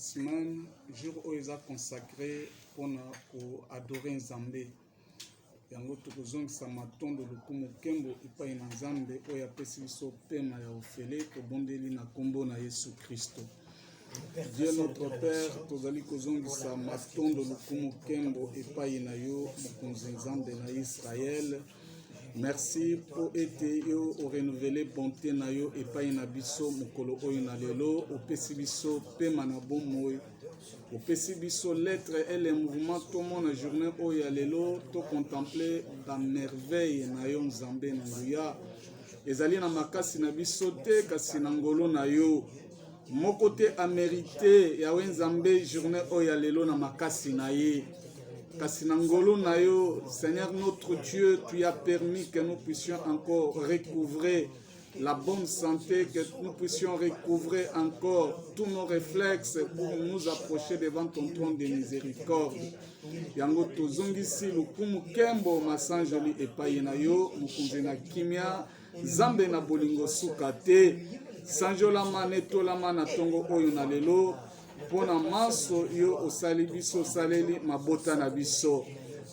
semaine, jour où ils ont consacré pour adorer Nzambe. Yango tokozongisa matondo lokumu kembo epai na Nzambe oyo apesi biso pema ya ofele tobondeli na kombo na Yesu Kristo. Dieu notre Père, tozali kozongisa matondo lokumu kembo epai na yo mokonzi Nzambe na Israël. Merci pour ete yo o renouveler bonté na yo epai na biso mokolo oyo na lelo opesi biso pema na bomoi. Opesi biso l'être et le mouvement tout mon journée oyo ya lelo to contempler la merveille na yo Nzambe na nguya. Ezali na makasi na biso te kasi na ngolo na yo. Moko te a mérité ya Nzambe journée oyo ya lelo na makasi na ye. Kasi na ngolo na yo, Seigneur notre Dieu, tu as permis que nous puissions encore recouvrer la bonne santé, que nous puissions recouvrer encore tous nos réflexes pour nous approcher devant ton trône de miséricorde. Yango tozongisi lukumu kembo masanjoli epai na yo, mukunzi na kimia, Nzambe na bolingo suka te, sanjolama netolama na tongo oyo na lelo, pona maso yo osali biso saleli mabota na biso.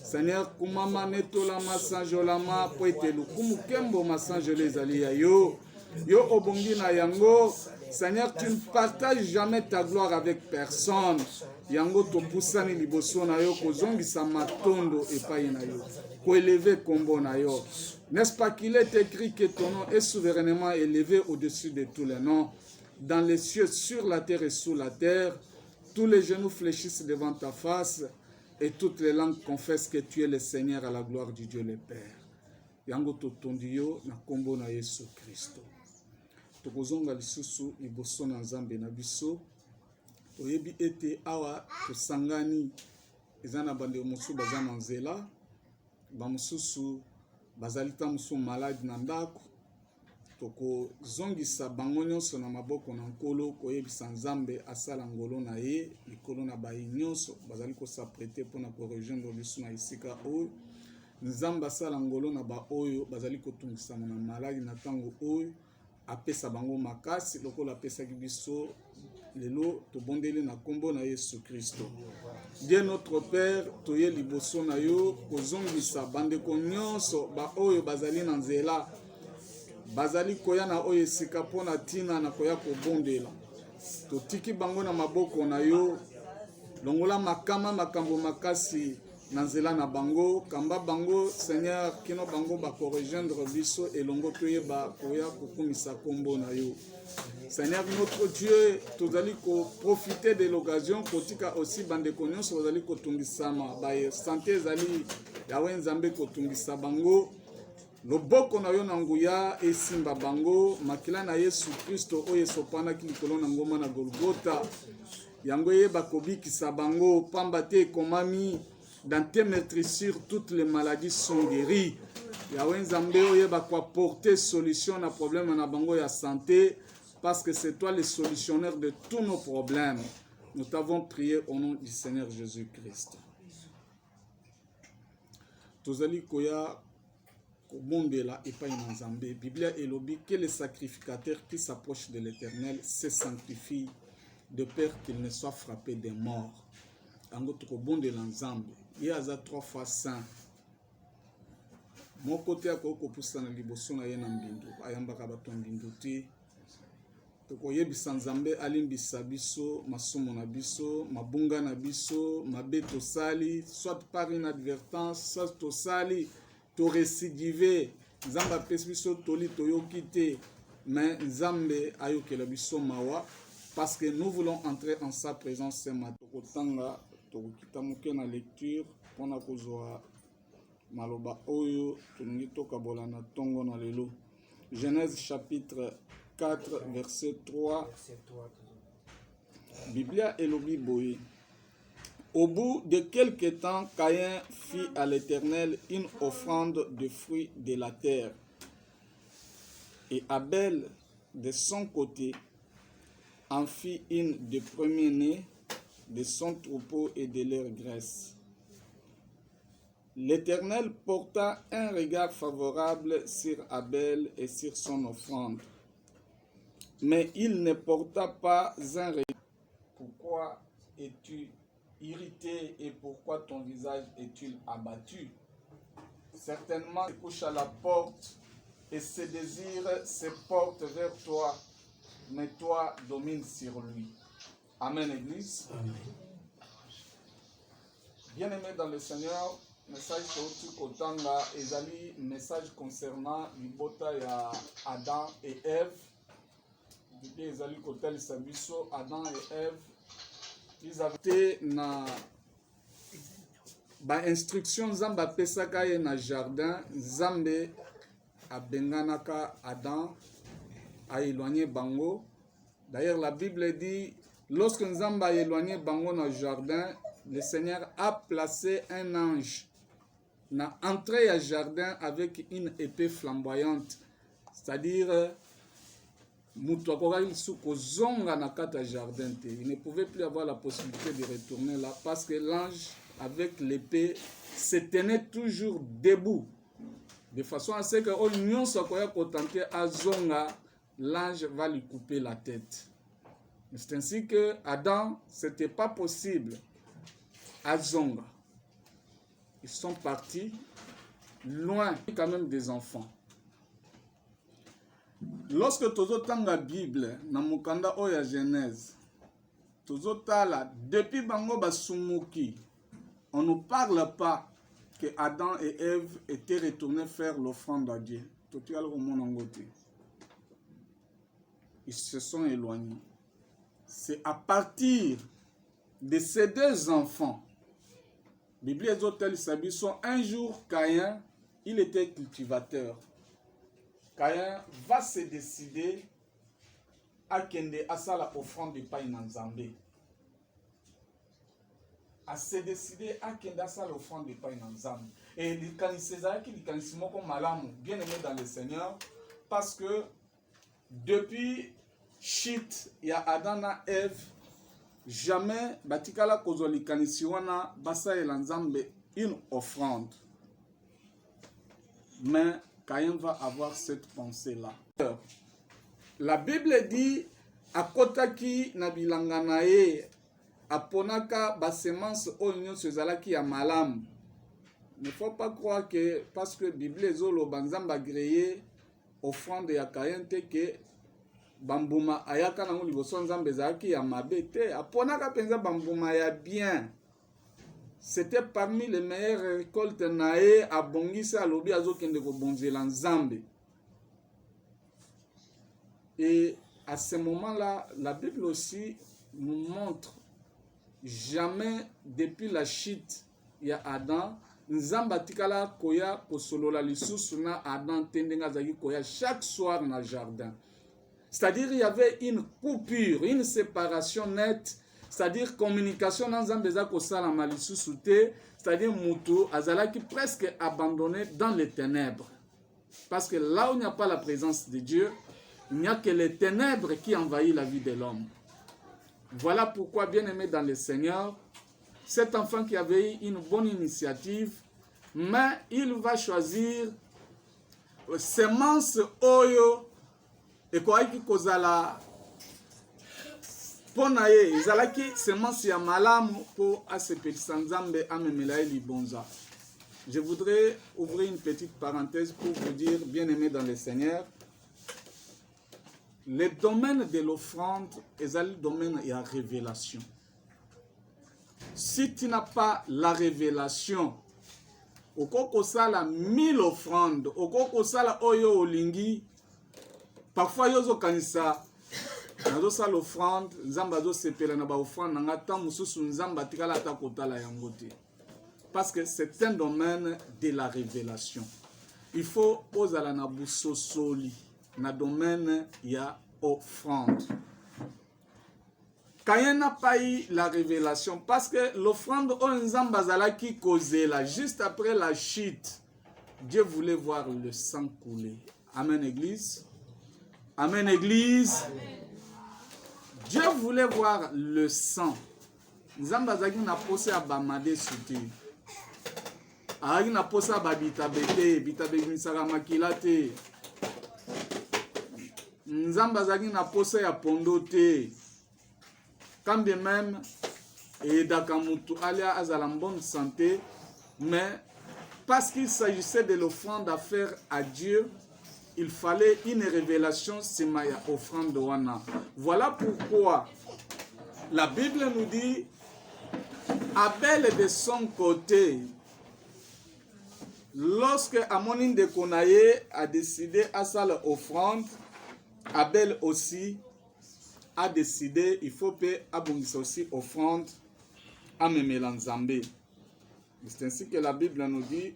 Seigneur, kumama netolama sanjolama po ete lukumu kembo masanjole ezali ya yo. Yo obongi na yango. Seigneur, tu ne partages jamais ta gloire avec personne. Yango topusani liboso na yo kozongisa matondo epai na yo. Ko élever kombo na yo. N'est-ce pas qu'il est écrit que ton nom est souverainement élevé au-dessus de tous les noms, dans les cieux, sur la terre et sous la terre. Tous les genoux fléchissent devant ta face et toutes les langues confessent que tu es le Seigneur à la gloire du Dieu le Père. Yango totondi yo na kombo na Yesu Kristo. Tokozonga lisusu liboso na Nzambe na biso. Oyebi ete awa tosangani eza na bande mosusu baza na nzela. Ba mosusu bazali ta mosusu malade na ndako. Toko zongisa bango nyonso na maboko na nkolo koyebisa Nzambe asala ngolo na ye likolo na bayi nyonso bazali kosaprete mpona korejoindre biso na esika oyo. Nzambe asala ngolo na ba oyo bazali kotungisama na maladi na ntango oyo apesa bango makasi lokola apesaki biso lelo tobondeli na kombo na Yesu Kristo. Dieu notre Père, toye liboso na yo kozongisa bandeko nyonso ba oyo bazali na nzela bazali koya na oyo esika mpona tina na koya kobondela. Totiki bango na maboko na yo, longola makama makambo makasi na nzela na bango, kamba bango Seigneur kino bango bakorejoindre biso elongo toyeba koya kokumisa kombo na yo. Seigneur notre Dieu, tozali profiter de l'occasion kotika aussi bandeko nyonso bazali kotungisama ba santé ezali yawe Nzambe kotungisa bango. Loboko na yo na nguya esimba bango makila na Yesu Kristo oyo esopanaki likolo na ngoma na Golgota. Yango yeba kobikisa bango pamba te ekomami dans tes meurtrissures toutes les maladies sont guéries. Yawe Nzambe oyeba ko apporter solution na problème na bango ya santé parce que c'est toi le solutionnaire de tous nos problèmes. Nous t'avons prié au nom du Seigneur Jésus-Christ. Tozali koya Kobondela epai na Nzambe. Biblia elobi que le sacrificateur qui s'approche de l'Éternel se sanctifie de peur qu'il ne soit frappé des morts. Ango tokobondela Nzambe. Ye aza 3 fois saint. Mon côté akoko pusana liboso na ye na mbindu. Ayambaka bato mbindu te. Tokoyebisa Nzambe alimbisa biso, masumu na biso, mabunga na biso, mabe tosali, soit par inadvertance, soit tosali to récidiver. Nzambe apesi biso toli toyoki te, mais Nzambe ayokela biso mawa parce que nous voulons entrer en sa présence ce matin. Tokotanga tokokita moke na lecture pona kozwa maloba oyo tolingi tokabola na tongo na lelo. Genèse chapitre 4 verset 3. Biblia elobi boye. Au bout de quelque temps, Caïn fit à l'Éternel une offrande de fruits de la terre. Et Abel, de son côté, en fit une de premier-né de son troupeau et de leur graisse. L'Éternel porta un regard favorable sur Abel et sur son offrande. Mais il ne porta pas un regard pourquoi es-tu irrité et pourquoi ton visage est-il abattu? Certainement, il couche à la porte et ses désirs se portent vers toi, mais toi domine sur lui. Amen, Église. Amen. Bien-aimés dans le Seigneur, message sauti kotanga ezali message concernant libota ya Adam et Ève. Bible ezali kotalisa biso Adam et Ève. Ils avaient été na ba instruction Nzambe apesaka ye na jardin. Nzambe abenganaka Adam a éloigné bango. D'ailleurs la Bible dit lorsque Nzambe a éloigné bango dans le jardin, le Seigneur a placé un ange na entrée à jardin avec une épée flamboyante, c'est-à-dire mutu akokaki lisusu kozonga na kati ya jardin te. Il ne pouvait plus avoir la possibilité de retourner là parce que l'ange avec l'épée se tenait toujours debout de façon à ce que oyo nyonso akoya kotenter azonga, l'ange va lui couper la tête. C'est ainsi que Adam, c'était pas possible azonga. Ils sont partis loin quand même des enfants. Lorsque tozotanga Bible na mukanda oya Genèse, tozotala depuis bango basumuki, on ne parle pas que Adam et Ève étaient retournés faire l'offrande à Dieu. Ils se sont éloignés. C'est à partir de ces deux enfants, Bible sont un jour Caïn, il était cultivateur. Caïn va se décider à kende asala offrande de pain na Nzambe. À se décider à kende asala offrande de pain na Nzambe. Et les kanisezara qui les kanisimo comme malamu, bien aimé dans le Seigneur, parce que depuis Chit, il y a Adam et Ève, jamais batikala kozoli kanisiwana basa elanzambe une offrande. Mais Caïn va avoir cette pensée-là. La Bible dit akotaki na bilanga na ye aponaka basemence oyo nyonso ezalaki ya malamu. Ne faut pas croire que parce que Bible ezoloba Nzambe agréé offrande ya Caïn te que bambuma ayaka nango liboso Nzambe ezalaki ya mabe te, aponaka penza bambuma ya bien. C'était parmi les meilleures récoltes nae abongisa alobi azokende kobonzela Nzambe. Et à ce moment-là, la Bible aussi nous montre jamais depuis la chute ya Adam, Nzambe atikala koya kosolola lisusu na Adam tendenga zaki koya chaque soir na jardin. C'est-à-dire il y avait une coupure, une séparation nette, c'est-à-dire communication dans Nzambe za kosala malisusu te, c'est-à-dire mutu azalaki presque abandonné dans les ténèbres. Parce que là où il n'y a pas la présence de Dieu, il n'y a que les ténèbres qui envahissent la vie de l'homme. Voilà pourquoi, bien aimé dans le Seigneur, cet enfant qui avait eu une bonne initiative, mais il va choisir semence oyo et quoi qui kozala pona ye ezalaki semence ya malamu pour asepelisa Nzambe amemela libonza. Je voudrais ouvrir une petite parenthèse pour vous dire, bien aimé dans le Seigneur, le domaine de l'offrande est le domaine de la révélation. Si tu n'as pas la révélation, au koko sala 1000 offrandes, au koko sala oyo olingi, parfois yozo kanisa, nazo sala offrande, Nzamba zo sepela na ba offrande, nanga ta mususu Nzamba tikala ata kotala yango te. Parce que c'est un domaine de la révélation. Il faut ozala na busosoli, na domaine ya offrande. Caïn n'a pas eu la révélation parce que l'offrande Nzamba zalaki kozela juste après la chute, Dieu voulait voir le sang couler. Amen Église. Amen Église. Amen. Dieu voulait voir le sang. Nzamba zaki na posé à bamade suti. Ari na posé à babitabete, bitabe misara makila te. Nzamba zaki na posé à pondo te. quand bien même et Dakamutu alia azala en bonne santé, mais parce qu'il s'agissait de l'offrande à faire à Dieu, il fallait une révélation simaya offrande wana. Voilà pourquoi la Bible nous dit Abel de son côté, lorsque Amonin de Konaye a décidé à ça l'offrande, Abel aussi a décidé, il faut payer abondissement aussi offrande à Memelanzambe. C'est ainsi que la Bible nous dit,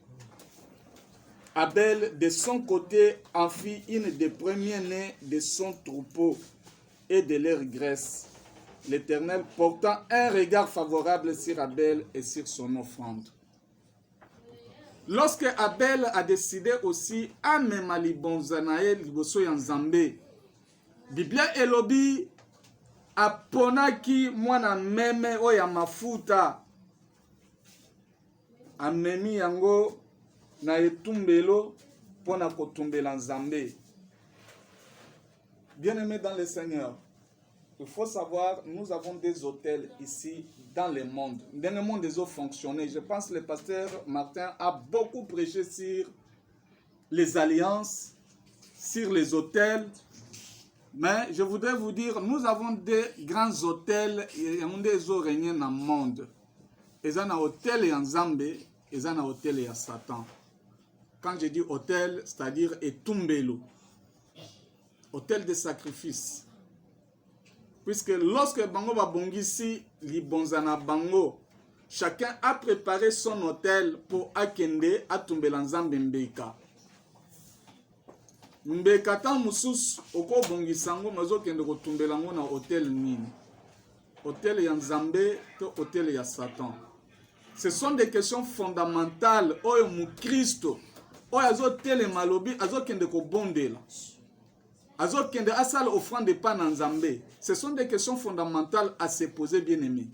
Abel de son côté en fit une des premiers-nés de son troupeau et de leur graisse. L'Éternel portant un regard favorable sur Abel et sur son offrande. Lorsque Abel a décidé aussi à Memalibonzanae liboso ya Nzambe, Biblia elobi aponaki mwana meme oya mafuta amemi yango na etumbelo pona kotumbela Nzambe. Bien-aimés dans le Seigneur, il faut savoir, nous avons des hôtels ici dans le monde. Dans le monde, ils ont fonctionné. Je pense que le pasteur Martin a beaucoup prêché sur les alliances, sur les hôtels. Mais je voudrais vous dire, nous avons des grands hôtels et on des régné dans le monde. Ils ont un hôtel en Zambie, ils ont un hôtel à Satan. Quand je dis hôtel, c'est-à-dire etumbelo. Hôtel de sacrifice. Puisque lorsque Bango va bongisi li bonzana Bango, chacun a préparé son hôtel pour akende atumbela Nzambe mbeka. Mbeka tan musus oko bongisango mazo kende ko tumbela ngo na hôtel nini. Hôtel ya Nzambe to hôtel ya Satan. Ce sont des questions fondamentales oyo mu Christo oyo azo tele malobi azo kende ko bondela. Azo kende asala offrande pa na Nzambe. Ce sont des questions fondamentales à se poser, bien-aimés.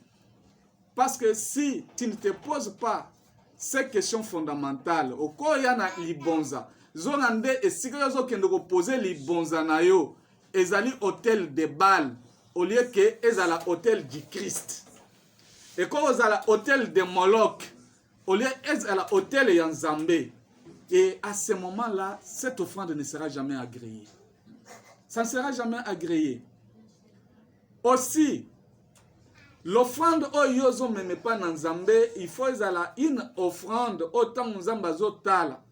Parce que si tu ne te poses pas ces questions fondamentales, au koya na libonza, zonande esika yo kende ko poser libonza na yo, ezali hôtel de Baal au lieu que ezala hôtel du Christ. Et quand ezala hôtel de Moloch, au lieu ezala hôtel ya Nzambe. Et à ce moment-là, cette offrande ne sera jamais agréée. Ça ne sera jamais agréé. Aussi, l'offrande oyozo meme pas na Nzambe, il faut une offrande autant Nzamba zotala.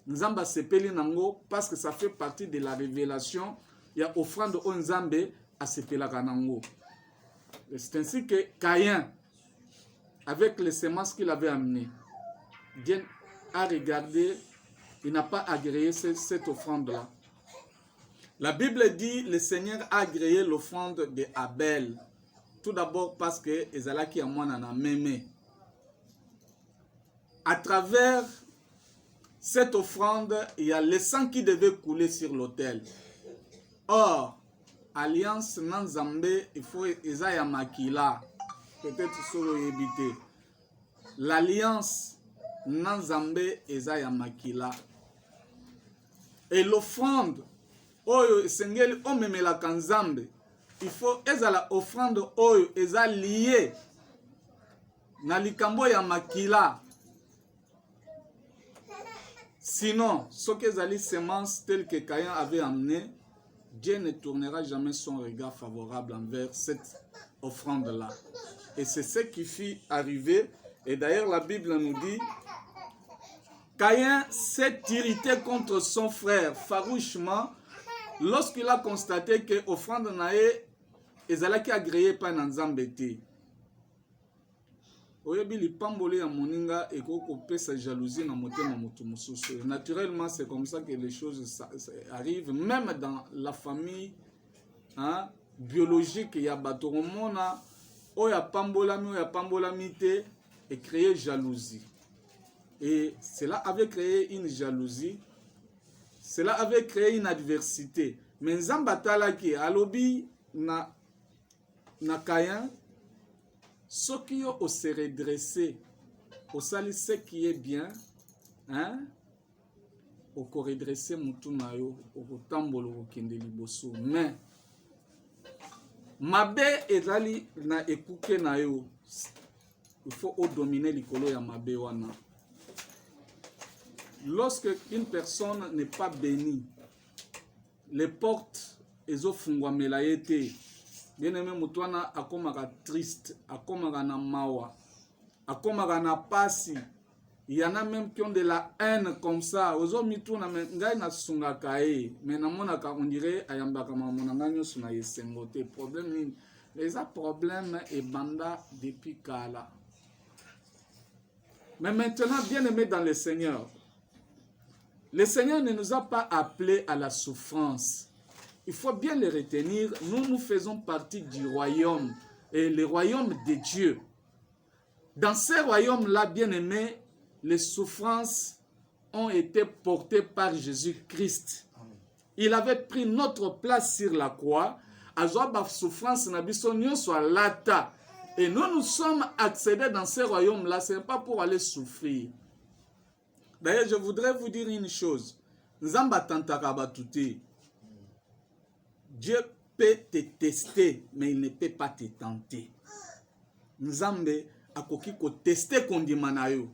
Nzamba sepeli nango parce que ça fait partie de la révélation. Il y a offrande au Nzambe à sepela kanango. C'est ainsi que Caïn, avec les semences qu'il avait amenées, Dieu a regardé, il n'a pas agréé cette offrande-là. La Bible dit le Seigneur a agréé l'offrande de Abel. Tout d'abord parce que ezalaki ya mwana na meme. À travers cette offrande, il y a le sang qui devait couler sur l'autel. Or, alliance nan Nzambe, il faut ezaya makila. Peut-être solo yebite. L'alliance nan Nzambe ezaya makila. Et l'offrande oyo esengeli omemela kanzambe, il faut ezala offrande oyo eza lié na likambo ya makila. Sinon, ce que ezali semence telle que Caïn avait amené, Dieu ne tournera jamais son regard favorable envers cette offrande-là. Et c'est ce qui fit arriver. Et d'ailleurs, la Bible nous dit, Caïn s'est irrité contre son frère farouchement lorsqu'il a constaté que l'offrande nae ezalaki agréé par Nzambe te. Oyebi lipamboli ya moninga ekoko pesa jalousie na motema moto mosusu. Naturellement, c'est comme ça que les choses arrivent, même dans la famille biologique ya bato mona oya pambolami te et créer jalousie. Et cela avait créé une jalousie. Cela avait créé une adversité. Mais Nzamba talaki alobi na Caïn, ce qui est se redresser, au sali ce qui est bien, au redresser mutu na yo, au tambolo kende liboso. Mais Mabe ezali na ekuke na yo. Il faut dominer likolo ya mabe wana. Lorsque une personne n'est pas bénie, les portes ezofungwamela ye te. Bien aimé mutwana akomaka triste, akomaka na mawa, akomaka na pasi. Il y en a même qui ont de la haine comme ça. Ozo mituna ngai na sungaka e, mais na monaka on dirait ayambaka mamona nganyo suna yesengote. Problème ni les problèmes et banda depuis kala. Mais maintenant, bien aimé dans le Seigneur, le Seigneur ne nous a pas appelés à la souffrance. Il faut bien le retenir. Nous faisons partie du royaume, et le royaume de Dieu. Dans ce royaume-là, bien aimé, les souffrances ont été portées par Jésus-Christ. Il avait pris notre place sur la croix. Azwa souffrance na biso nyonso lata. Et nous sommes accédés dans ce royaume-là, ce n'est pas pour aller souffrir. D'ailleurs, je voudrais vous dire une chose. Nzamba tantaka batute. Dieu peut te tester, mais il ne peut pas te tenter. Nzambe akoki ko tester kondima na yo.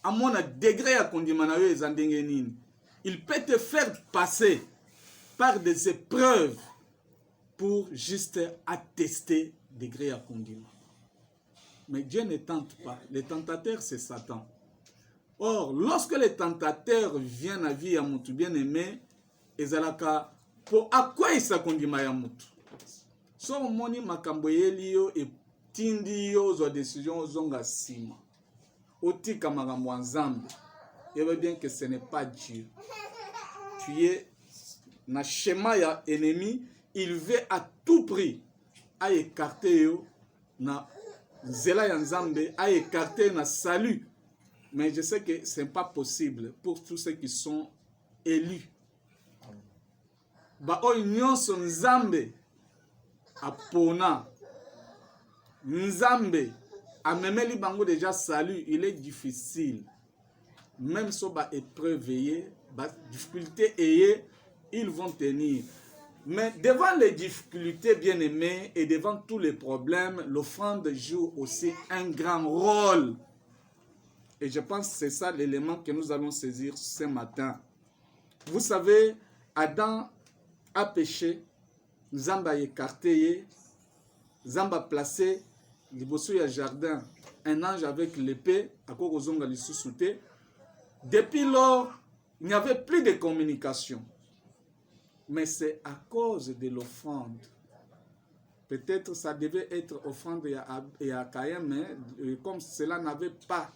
À mon degré à kondima na yo ezandenge nini. Il peut te faire passer par des épreuves pour juste attester degré à kondima. Mais Dieu ne tente pas. Le tentateur, c'est Satan. Or, lorsque les tentateurs viennent à vie à mutu bien-aimé, ezalaka pour quoi ils s'akondima ya mutu. So moni makambo yeli yo et tindi yo zo décision zonga sima. Otika makambo nzambe. Il veut bien que ce n'est pas Dieu. Tu es na schéma ya ennemi, il veut à tout prix à écarter yo na zela ya nzambe, à écarter na salut. Mais je sais que ce n'est pas possible pour tous ceux qui sont élus. Ba o nyonso nzambe apona nzambe amemeli bango déjà salut, il est difficile. Même si ba épreuve ba difficulté ils vont tenir. Mais devant les difficultés bien-aimées et devant tous les problèmes, l'offrande joue aussi un grand rôle. Et je pense que c'est ça l'élément que nous allons saisir ce matin. Vous savez, Adam a péché, Zamba a écarté, Zamba a placé, liboso ya jardin, un ange avec l'épée, à Kokozonga li sous-souté. Depuis lors, il n'y avait plus de communication. Mais c'est à cause de l'offrande. Peut-être ça devait être offrande à Caïn, mais comme cela n'avait pas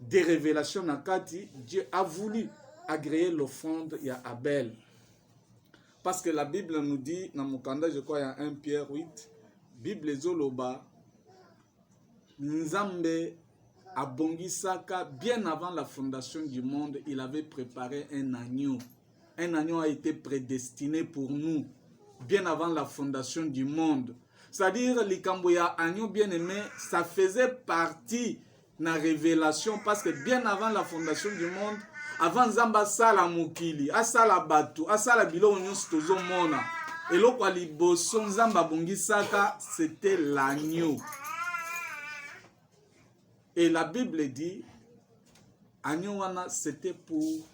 de révélations à Kati, Dieu a voulu agréer l'offrande à Abel. Parce que la Bible nous dit, dans mon candidat, je crois, il y a 1 Pierre 8, Bible Zoloba, Nzambe Abongisaka, bien avant la fondation du monde, il avait préparé un agneau. Un agneau a été prédestiné pour nous, bien avant la fondation du monde. C'est-à-dire, l'Ikamboya agneau bien-aimé, ça faisait partie de la révélation, parce que bien avant la fondation du monde, avant Zamba sala mukili, asala batu, asala bilo nyonso tozomona. Et loko liboso Zamba bongisaka, c'était l'agneau. Et la Bible dit, agneau wana c'était pour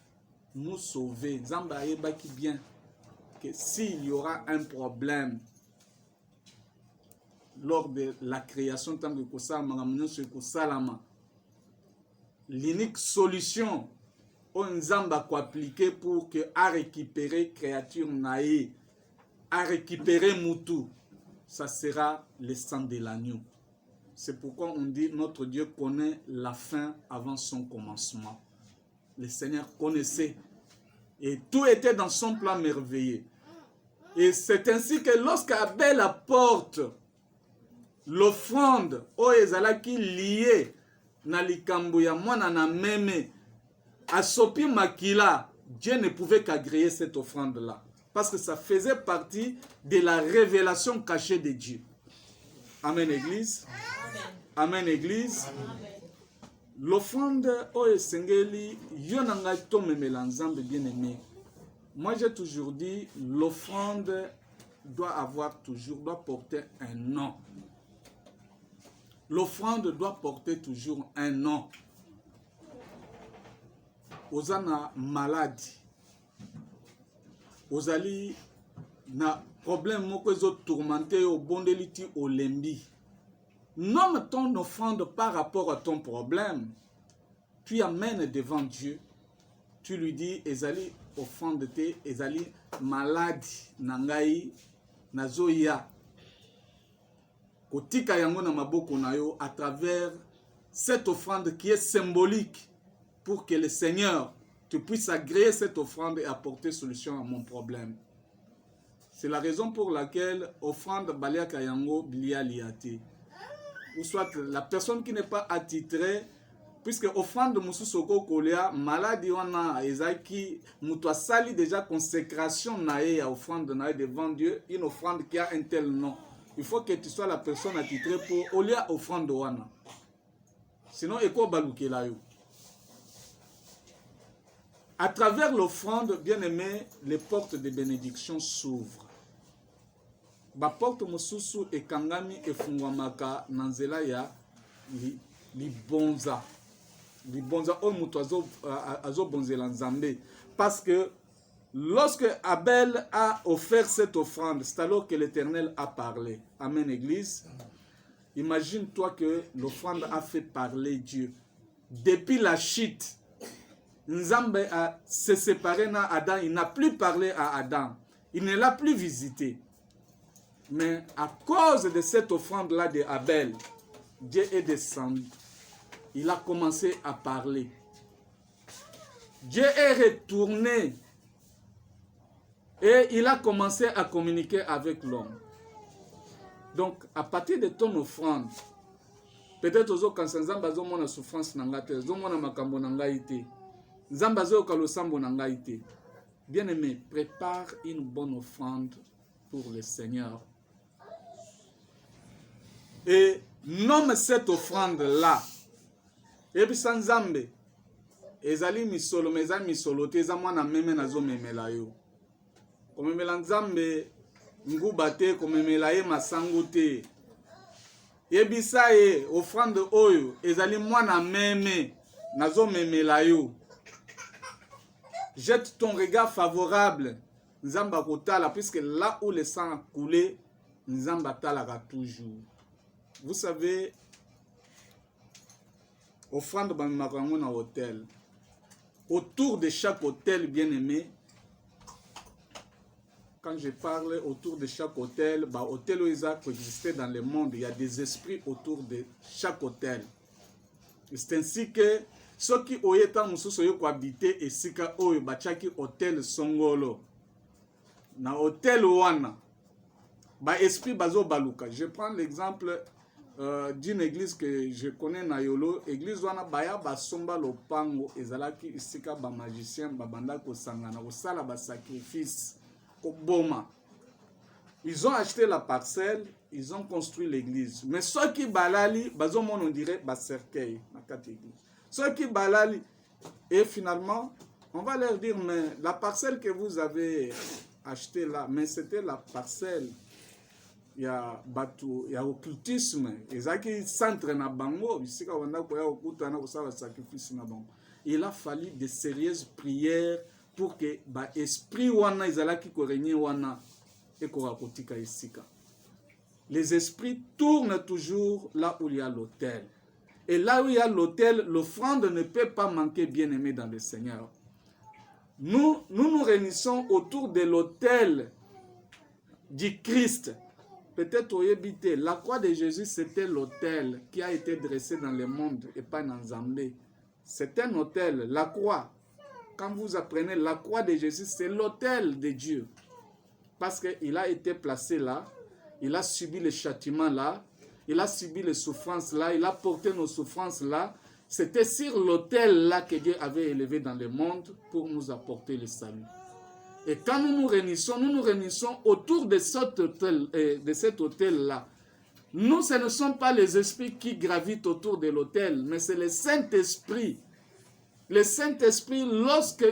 nous sauver. Zamba yebaki bien que s'il y aura un problème lors de la création tant que kosalama nyonso kosalama, l'unique solution Nzamba ko appliquer pour que à récupérer créature naïe, à récupérer Moutou, ça sera le sang de l'agneau. C'est pourquoi on dit notre Dieu connaît la fin avant son commencement. Le Seigneur connaissait et tout était dans son plan merveilleux. Et c'est ainsi que lorsqu'Abel apporte l'offrande au ezalaki lié na likambo ya mwana na meme à Sopi Makila, Dieu ne pouvait qu'agréer cette offrande-là. Parce que ça faisait partie de la révélation cachée de Dieu. Amen, Église. Amen, Église. L'offrande au Esengeli, yonanga tome melanzambe bien-aimé. Moi, j'ai toujours dit, l'offrande doit porter un nom. L'offrande doit porter toujours un nom. Ozana maladie. Ozali na problème moko ezo tourmenté au bondeliti au lembi. Nomme ton offrande par rapport à ton problème. Tu amènes devant Dieu. Tu lui dis, ezali offrande te, ezali maladie nangai nazoya. Kotika yango na maboko na yo à travers cette offrande qui est symbolique pour que le Seigneur tu puisses agréer cette offrande et apporter solution à mon problème. C'est la raison pour laquelle offrande baliaka yango bilia liate. Ou soit la personne qui n'est pas attitrée, puisque offrande mususoko kolea maladie wana ezaki muto sali déjà consécration nae ya offrande nae devant Dieu, une offrande qui a un tel nom. Il faut que tu sois la personne attitrée pour olia offrande wana. Sinon eko balukela yo. À travers l'offrande, bien aimé, les portes de bénédiction s'ouvrent. Ba porte mususu ekangami efungwamaka nanzela ya libonza. Libonza o muto azo bonzela nzambe. Parce que lorsque Abel a offert cette offrande, c'est alors que l'Éternel a parlé. Amen, Église. Imagine-toi que l'offrande a fait parler Dieu. Depuis la chute, Nzambe a se séparé na Adam. Il n'a plus parlé à Adam. Il ne l'a plus visité. Mais à cause de cette offrande-là de Abel, Dieu est descendu. Il a commencé à parler. Dieu est retourné. Et il a commencé à communiquer avec l'homme. Donc, à partir de ton offrande, peut-être aux autres, quand Nzamba zo mona souffrance nangate, zo mona makambo nangaite, Nzamba zo kalosambo nangaite. Bien-aimé, prépare une bonne offrande pour le Seigneur. Et nomme cette offrande-là. Et puis sans Nzambe, ezali misolo, meza misolo, te eza mwana meme nazo memela yo. Komemela Nzambe nguba te, komemela ye masango te. Yebisa ye offrande oyo ezali mwana meme nazo memela yo. Jette ton regard favorable, Nzamba kotala, puisque là où le sang a coulé, Nzamba talaka toujours. Vous savez, offrande bamimakango na hôtel. Autour de chaque hôtel, bien aimé, quand je parle autour de chaque hôtel, bah, hôtel où ils ont existé dans le monde, il y a des esprits autour de chaque hôtel. C'est ainsi que ceux qui ont été habité et ceux qui ont été hôtel Songolo, na hôtel Wana, bah, esprit bazo baluka. Je prends l'exemple d'une église que je connais na Yolo, église Wana baya basomba lopango ezalaki isika ba magicien babanda ko sangana ko sala ba sacrifice. Ils ont acheté la parcelle, ils ont construit l'église. Mais ceux qui balali, on dirait cercueil. Ceux qui balali, et finalement, on va leur dire, mais la parcelle que vous avez achetée là, mais c'était la parcelle, il y a occultisme, il y a centre na bango, il a fallu de sérieuses prières pour que l'esprit wana izalaki korégner wana ekorakotika isika. Les esprits tournent toujours là où il y a l'autel. Et là où il y a l'autel, l'offrande ne peut pas manquer, bien aimé dans le Seigneur. Nous nous réunissons autour de l'autel du Christ. Peut-être au Yébité, la croix de Jésus, c'était l'autel qui a été dressé dans le monde et pas dans Zambé. C'est un autel, la croix. Quand vous apprenez la croix de Jésus, c'est l'autel de Dieu. Parce qu'il a été placé là, il a subi le châtiment là, il a subi les souffrances là, il a porté nos souffrances là. C'était sur l'autel là que Dieu avait élevé dans le monde pour nous apporter le salut. Et quand nous nous réunissons autour de cet autel-là. Nous, ce ne sont pas les esprits qui gravitent autour de l'autel, mais c'est le Saint-Esprit. Le Saint-Esprit, lorsque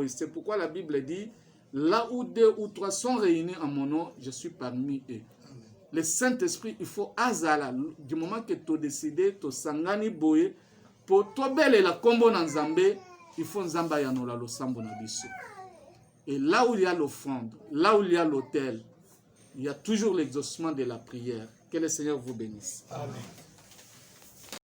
c'est pourquoi la Bible dit, Là où 2 ou 3 sont réunis en mon nom, je suis parmi eux. Le Saint-Esprit, il faut azala. Du moment que tu as décidé, tu sangani boye, pour toi belle la combo dans Zambé, il faut Nzamba yanola lo sambo na biso. Et là où il y a l'offrande, là où il y a l'autel, il y a toujours l'exaucement de la prière. Que le Seigneur vous bénisse. Amen.